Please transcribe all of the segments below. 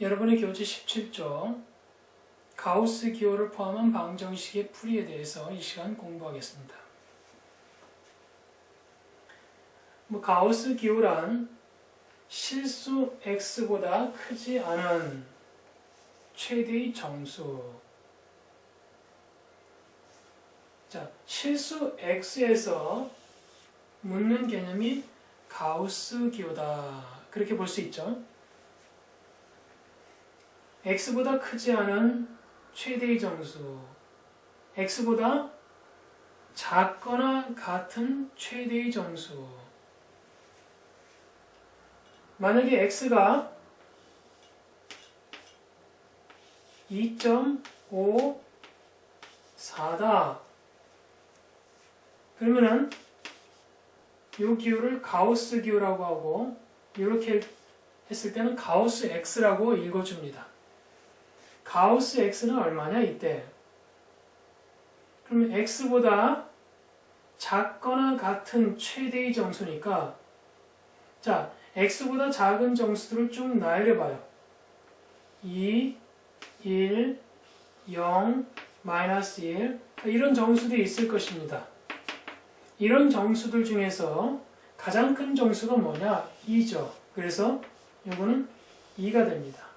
여러분의 교재 17조 가우스 기호를 포함한 방정식의 풀이에 대해서 이 시간 공부하겠습니다. 가우스 기호란 실수 x보다 크지 않은 최대의 정수. 실수 x에서 묻는 개념이 가우스 기호다. 그렇게 볼 수 있죠. x보다 크지 않은 최대의 정수, x보다 작거나 같은 최대의 정수. 만약에 x가 2.54다. 그러면은 이 기호를 가우스 기호라고 하고, 이렇게 했을 때는 가우스 x라고 읽어줍니다. 가우스 x는 얼마냐 이때? 그러면 x보다 작거나 같은 최대의 정수니까, 자, x보다 작은 정수들을 쭉 나열해봐요. 2, 1, 0, 마이너스 1, 이런 정수들이 있을 것입니다. 이런 정수들 중에서 가장 큰 정수가 뭐냐? 2죠. 그래서 이거는 2가 됩니다.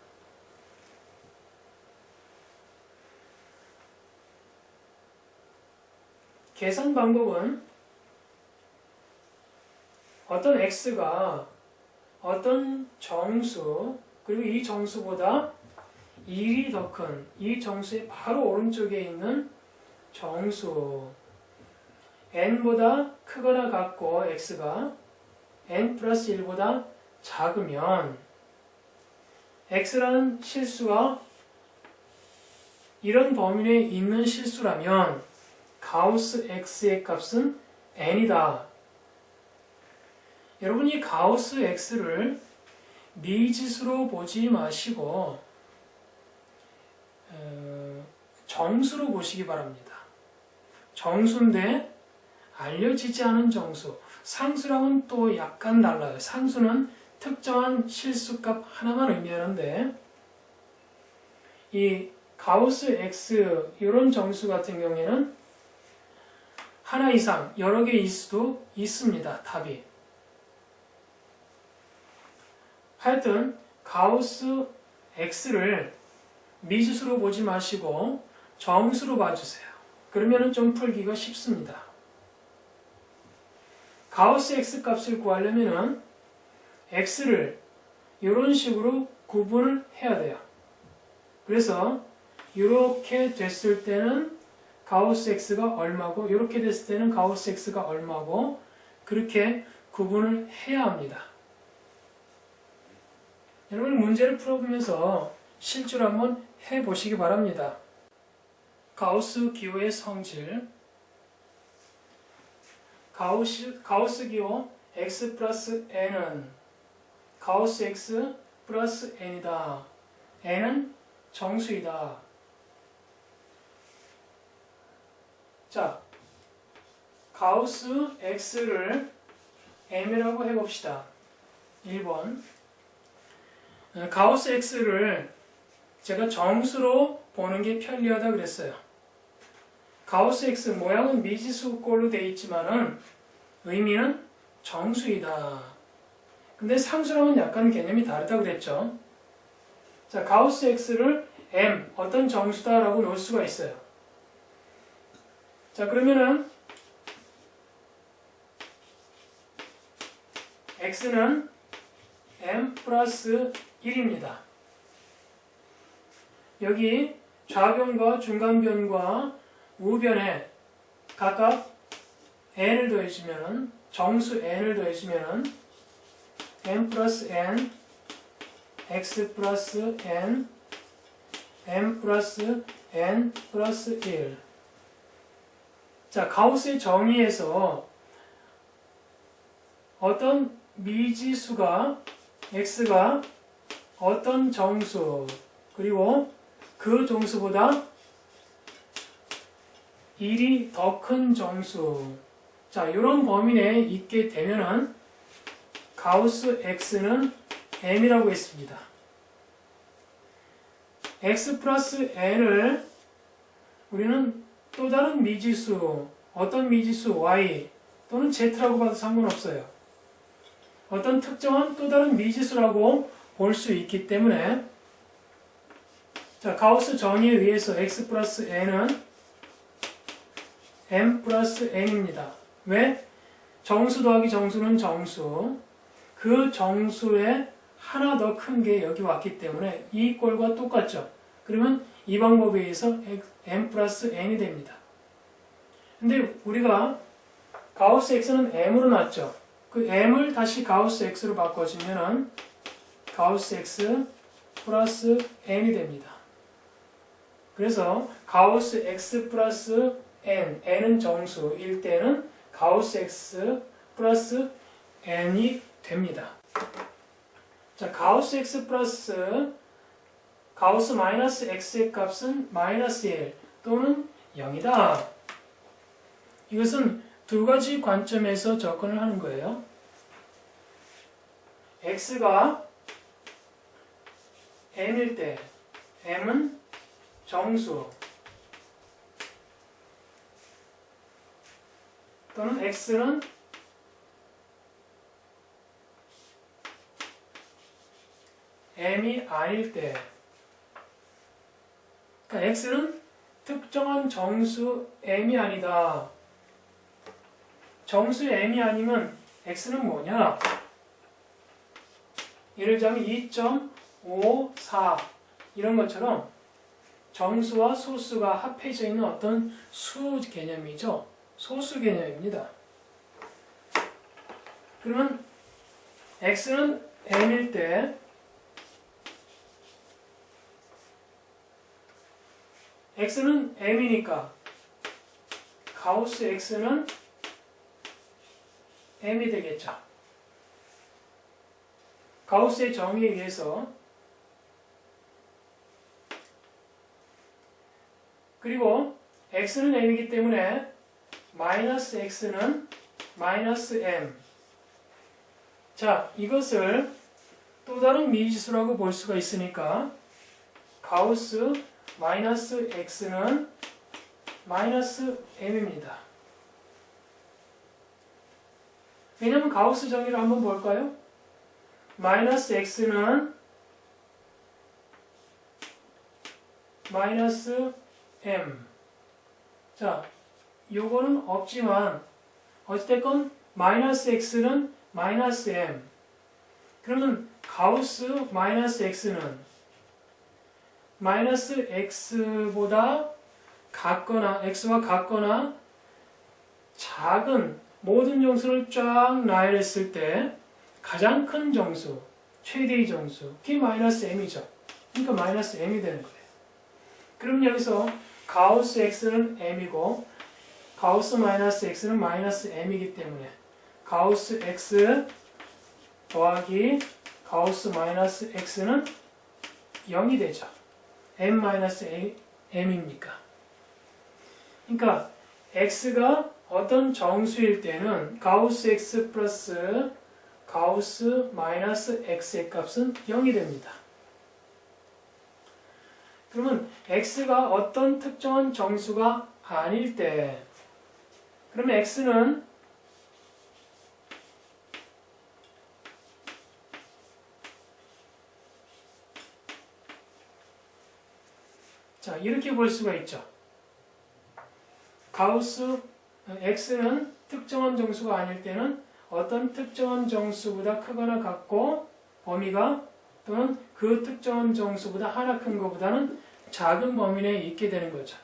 계산 방법은 어떤 x가 어떤 정수, 그리고 이 정수보다 1이 더 큰 이 정수의 바로 오른쪽에 있는 정수 n보다 크거나 같고 x가 n 플러스 1보다 작으면 x라는 실수가 이런 범위 내에 있는 실수라면 가우스 x의 값은 n이다. 여러분, 이 가우스 x를 미지수로 보지 마시고 정수로 보시기 바랍니다. 정수인데 알려지지 않은 정수. 상수랑은 또 약간 달라요. 상수는 특정한 실수값 하나만 의미하는데, 이 가우스 x 이런 정수 같은 경우에는 하나 이상 여러 개일 수도 있습니다. 답이. 하여튼 가우스 x를 미지수로 보지 마시고 정수로 봐주세요. 그러면 좀 풀기가 쉽습니다. 가우스 x 값을 구하려면 x를 이런 식으로 구분을 해야 돼요. 그래서 이렇게 됐을 때는 가우스 x가 얼마고, 이렇게 됐을 때는 가우스 x가 얼마고, 그렇게 구분을 해야 합니다. 여러분, 문제를 풀어보면서 실제로 한번 해보시기 바랍니다. 가우스 기호의 성질. 가우스 기호 x 플러스 n은 가우스 x 플러스 n이다. n은 정수이다. 자, 가우스 x를 m이라고 해봅시다. 1번. 가우스 x를 제가 정수로 보는 게 편리하다 그랬어요. 가우스 x 모양은 미지수꼴로 되어 있지만은 의미는 정수이다. 근데 상수랑은 약간 개념이 다르다 그랬죠. 자, 가우스 x를 m, 어떤 정수다라고 놓을 수가 있어요. 자, 그러면은 x는 m 플러스 1입니다. 여기 좌변과 중간변과 우변에 각각 n을 더해주면, 정수 n을 더해주면 m 플러스 n, x 플러스 n, m 플러스 n 플러스 1. 자, 가우스의 정의에서 어떤 미지수가 x가 어떤 정수, 그리고 그 정수보다 1이 더 큰 정수. 자, 이런 범위 내에 있게 되면은 가우스 x는 m이라고 했습니다. x 플러스 n을 우리는 또 다른 미지수, 어떤 미지수 y 또는 z라고 봐도 상관없어요. 어떤 특정한 또 다른 미지수라고 볼 수 있기 때문에 자, 가우스 정의에 의해서 x 플러스 n은 m 플러스 n입니다. 왜? 정수 더하기 정수는 정수. 그 정수에 하나 더 큰 게 여기 왔기 때문에 이 꼴과 똑같죠. 그러면 이 방법에 의해서 m 플러스 n이 됩니다. 근데 우리가 가우스 x는 m으로 놨죠. 그 m을 다시 가우스 x로 바꿔주면은 가우스 x 플러스 n이 됩니다. 그래서 가우스 x 플러스 n은 정수일 때는 가우스 x 플러스 n이 됩니다. 자, 가우스 x 플러스 가우스 마이너스 x의 값은 마이너스 1 또는 0이다. 이것은 두 가지 관점에서 접근을 하는 거예요. x가 m일 때 m은 정수 또는 x는 m이 아닐 때, 그러니까 x는 특정한 정수 m이 아니다. 정수 m이 아니면 x는 뭐냐? 예를 들자면 2.54 이런 것처럼 정수와 소수가 합해져 있는 어떤 수 개념이죠. 소수 개념입니다. 그러면 x는 m일 때 x는 m이니까 가우스 x는 m이 되겠죠. 가우스의 정의에 의해서. 그리고 x는 m이기 때문에 마이너스 x는 마이너스 m. 자, 이것을 또 다른 미지수라고 볼 수가 있으니까 가우스 마이너스 x는 마이너스 m입니다. 왜냐하면 가우스 정의를 한번 볼까요? 마이너스 x는 마이너스 m. 자, 요거는 없지만 어찌됐건 마이너스 x는 마이너스 m. 그러면 가우스 마이너스 x는 마이너스 x보다 같거나 x와 같거나 작은 모든 정수를 쫙 나열했을 때 가장 큰 정수, 최대의 정수, 그게 마이너스 m이죠. 그러니까 마이너스 m이 되는 거예요. 그럼 여기서 가우스 x는 m이고 가우스 마이너스 x는 마이너스 m이기 때문에 가우스 x 더하기 가우스 마이너스 x는 0이 되죠. m 마이너스 m입니까? 그러니까 x가 어떤 정수일 때는 가우스 x 플러스 가우스 마이너스 x의 값은 0이 됩니다. 그러면 x가 어떤 특정한 정수가 아닐 때, 그러면 x는 자, 이렇게 볼 수가 있죠. 가우스 x는 특정한 정수가 아닐 때는 어떤 특정한 정수보다 크거나 같고 범위가 또는 그 특정한 정수보다 하나 큰 것보다는 작은 범위 내에 있게 되는 거죠.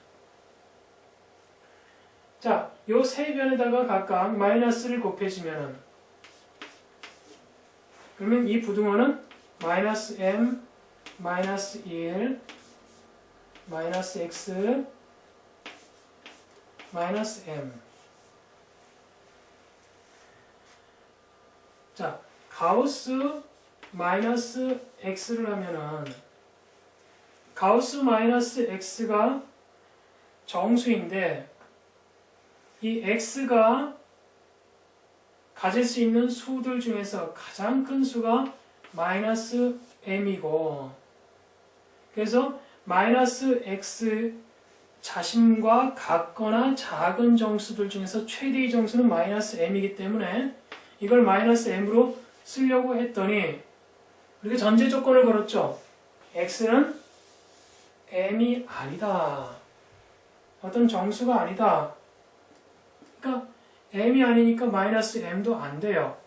자, 요 세 변에다가 각각 마이너스를 곱해주면은 그러면 이 부등호는 마이너스 m, 마이너스 1, 마이너스 x, 마이너스 m. 자, 가우스 마이너스 x를 하면은 가우스 마이너스 x가 정수인데 이 x가 가질 수 있는 수들 중에서 가장 큰 수가 마이너스 m이고 그래서 마이너스 x 자심과 같거나 작은 정수들 중에서 최대의 정수는 마이너스 m이기 때문에 이걸 마이너스 m으로 쓰려고 했더니 우리가 전제 조건을 걸었죠. x는 m이 아니다. 어떤 정수가 아니다. 그러니까 m이 아니니까 마이너스 m도 안 돼요.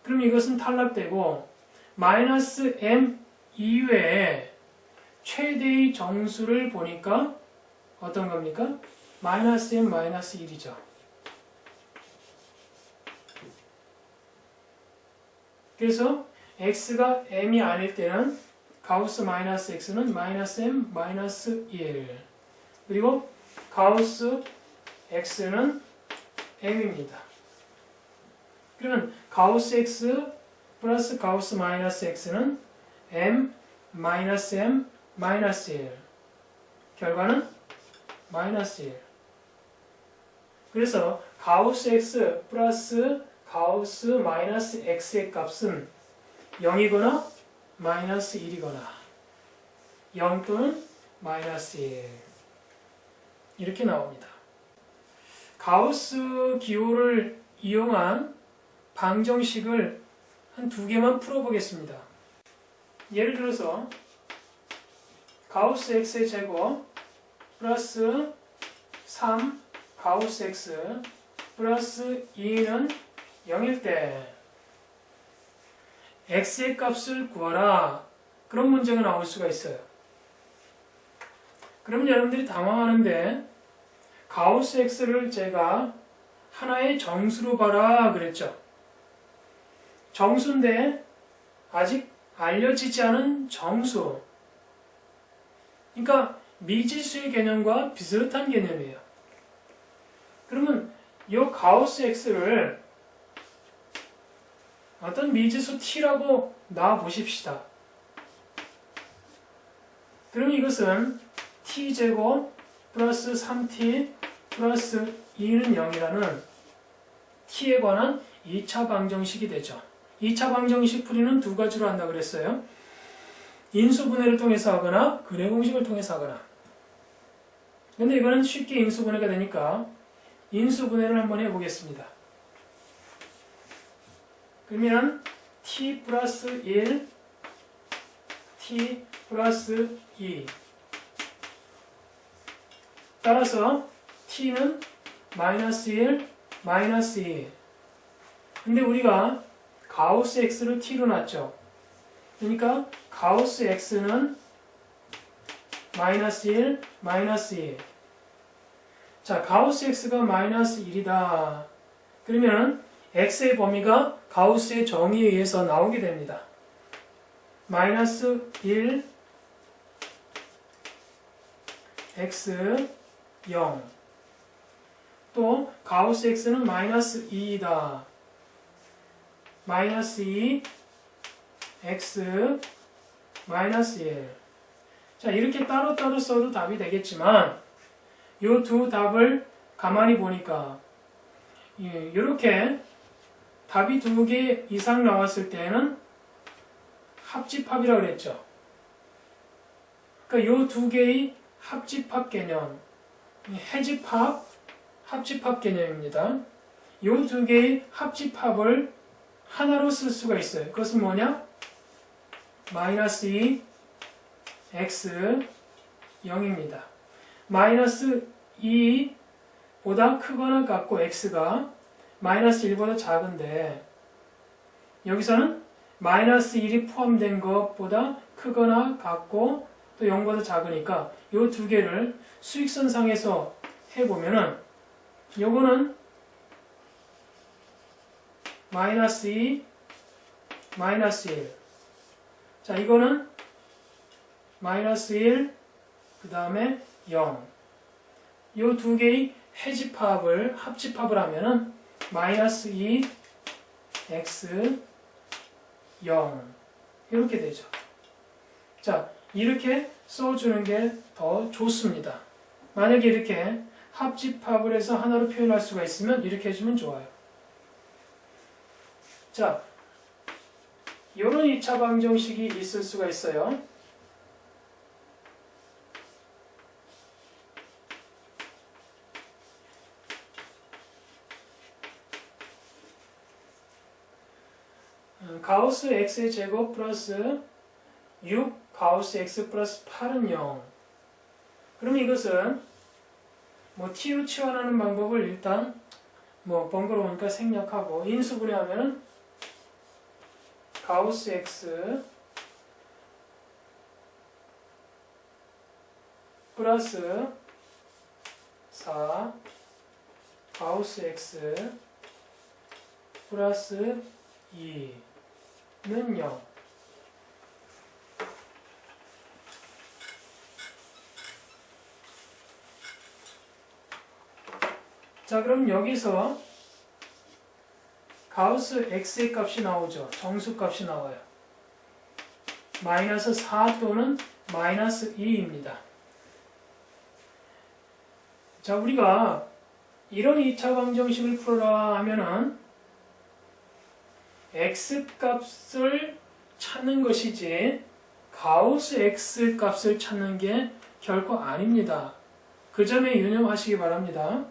그럼 이것은 탈락되고 마이너스 m 이외에 최대의 정수를 보니까 어떤 겁니까? 마이너스 m 마이너스 1이죠. 그래서 x가 m이 아닐 때는 가우스 마이너스 x는 마이너스 m 마이너스 1 그리고 가우스 x는 m입니다. 그러면 가우스 x 플러스 가우스 마이너스 x는 m 마이너스 m 마이너스 1 결과는 마이너스 1 그래서 가우스 x 플러스 가우스 마이너스 x의 값은 0이거나 마이너스 1이거나 0 또는 마이너스 1 이렇게 나옵니다. 가우스 기호를 이용한 방정식을 한 두 개만 풀어보겠습니다. 예를 들어서 가우스 x의 제곱 플러스 3 가우스 x 플러스 2는 0일 때 x의 값을 구하라. 그런 문제가 나올 수가 있어요. 그러면 여러분들이 당황하는데 가우스 x를 제가 하나의 정수로 봐라 그랬죠. 정수인데 아직 알려지지 않은 정수. 그러니까 미지수의 개념과 비슷한 개념이에요. 그러면 이 가우스 x를 어떤 미지수 t라고 놔보십시다. 그럼 이것은 t제곱 플러스 3t 플러스 2는 0이라는 t에 관한 2차 방정식이 되죠. 2차 방정식 풀이는 두 가지로 한다고 그랬어요. 인수분해를 통해서 하거나 근해 공식을 통해서 하거나. 근데 이거는 쉽게 인수분해가 되니까 인수분해를 한번 해보겠습니다. 그러면 t 플러스 1, t 플러스 2 따라서 t는 마이너스 1, 마이너스 2 근데 우리가 가우스 x를 t로 놨죠. 그러니까 가우스 x는 마이너스 1, 마이너스 2 자, 가우스 x가 마이너스 1이다. 그러면 x의 범위가 가우스의 정의에 의해서 나오게 됩니다. 마이너스 1, x, 0. 또 가우스 x는 마이너스 2이다. 마이너스 2, x, 마이너스 1. 자, 이렇게 따로따로 써도 답이 되겠지만 이 두 답을 가만히 보니까 이렇게 답이 두 개 이상 나왔을 때는 합집합이라고 그랬죠. 그러니까 이 두 개의 합집합 개념, 해집합, 합집합 개념입니다. 이 두 개의 합집합을 하나로 쓸 수가 있어요. 그것은 뭐냐? 마이너스 2, x, 0입니다. 마이너스 2보다 크거나 같고 x가 마이너스 1보다 작은데 여기서는 마이너스 1이 포함된 것보다 크거나 같고 또 0보다 작으니까 이 두 개를 수익선상에서 해보면은 요거는 마이너스 2, 마이너스 1. 자, 이거는 마이너스 1, 그 다음에 0. 이 두 개의 해집합을, 합집합을 하면은 마이너스 2, x, 0. 이렇게 되죠. 자, 이렇게 써주는 게 더 좋습니다. 만약에 이렇게 합집합을 해서 하나로 표현할 수가 있으면 이렇게 해주면 좋아요. 자, 이런 2차 방정식이 있을 수가 있어요. 가우스 x의 제곱 플러스 6 가우스 x 플러스 8은 0. 그럼 이것은 뭐 t로 치환하는 방법을 일단 뭐 번거로우니까 생략하고 인수분해하면 가우스 x 플러스 4 가우스 x 플러스 2는 0. 자, 그럼 여기서 가우스 x의 값이 나오죠. 정수값이 나와요. 마이너스 4 또는 마이너스 2입니다. 자, 우리가 이런 2차 방정식을 풀어라 하면은 x값을 찾는 것이지 가우스 x값을 찾는 게 결코 아닙니다. 그 점에 유념하시기 바랍니다.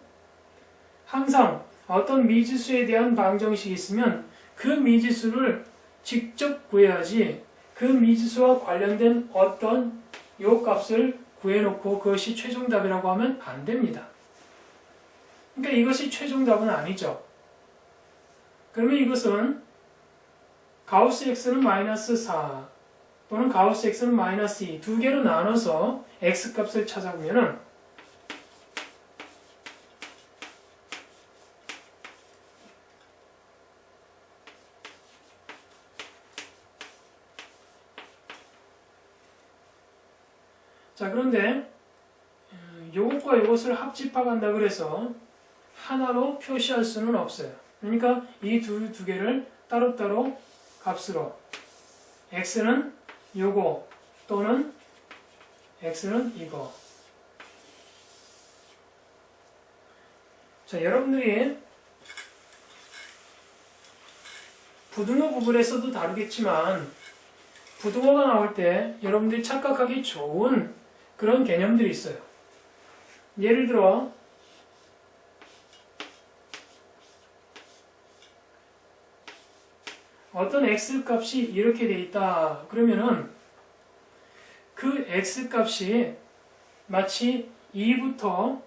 항상 어떤 미지수에 대한 방정식이 있으면 그 미지수를 직접 구해야지 그 미지수와 관련된 어떤 요 값을 구해놓고 그것이 최종답이라고 하면 안 됩니다. 그러니까 이것이 최종답은 아니죠. 그러면 이것은 가우스 x는 마이너스 4 또는 가우스 x는 마이너스 2 두 개로 나눠서 x값을 찾아보면은 자, 그런데 요것과 요것을 합집합한다 그래서 하나로 표시할 수는 없어요. 그러니까 이 두 개를 따로따로 값으로 x는 요거 또는 x는 이거. 자, 여러분들이 부등호 부분에서도 다르겠지만 부등호가 나올 때 여러분들이 착각하기 좋은 그런 개념들이 있어요. 예를 들어 어떤 x값이 이렇게 돼 있다. 그러면은 그 x값이 마치 2부터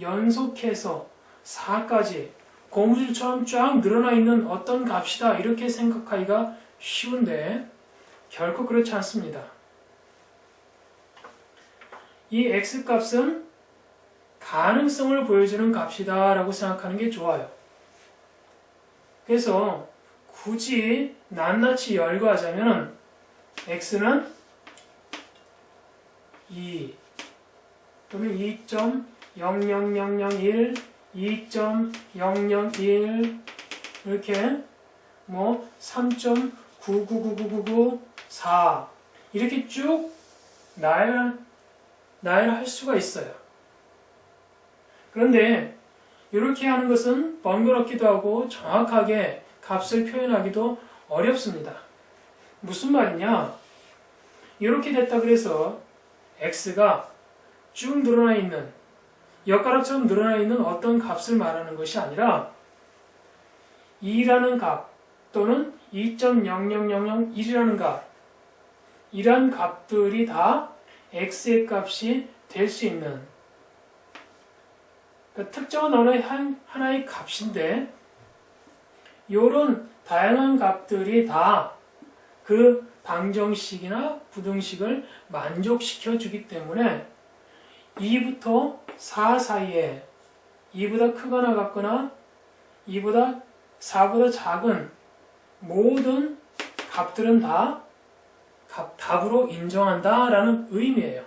연속해서 4까지 고무줄처럼 쫙 늘어나 있는 어떤 값이다. 이렇게 생각하기가 쉬운데 결코 그렇지 않습니다. 이 x값은 가능성을 보여주는 값이다 라고 생각하는 게 좋아요. 그래서 굳이 낱낱이 열거하자면 x는 2 또는 2.00001 2.001 이렇게 뭐 3.999999 이렇게 쭉 나열할 수가 있어요. 그런데 이렇게 하는 것은 번거롭기도 하고 정확하게 값을 표현하기도 어렵습니다. 무슨 말이냐? 이렇게 됐다 그래서 x가 쭉 늘어나 있는 엿가락처럼 늘어나 있는 어떤 값을 말하는 것이 아니라 2라는 값 또는 2.00001이라는 값 이런 값들이 다 x의 값이 될 수 있는 그러니까 특정한 어느 하나의 값인데 이런 다양한 값들이 다 그 방정식이나 부등식을 만족시켜 주기 때문에 2부터 4 사이에 2보다 크거나 같거나 2보다 4보다 작은 모든 값들은 다 답으로 인정한다라는 의미예요.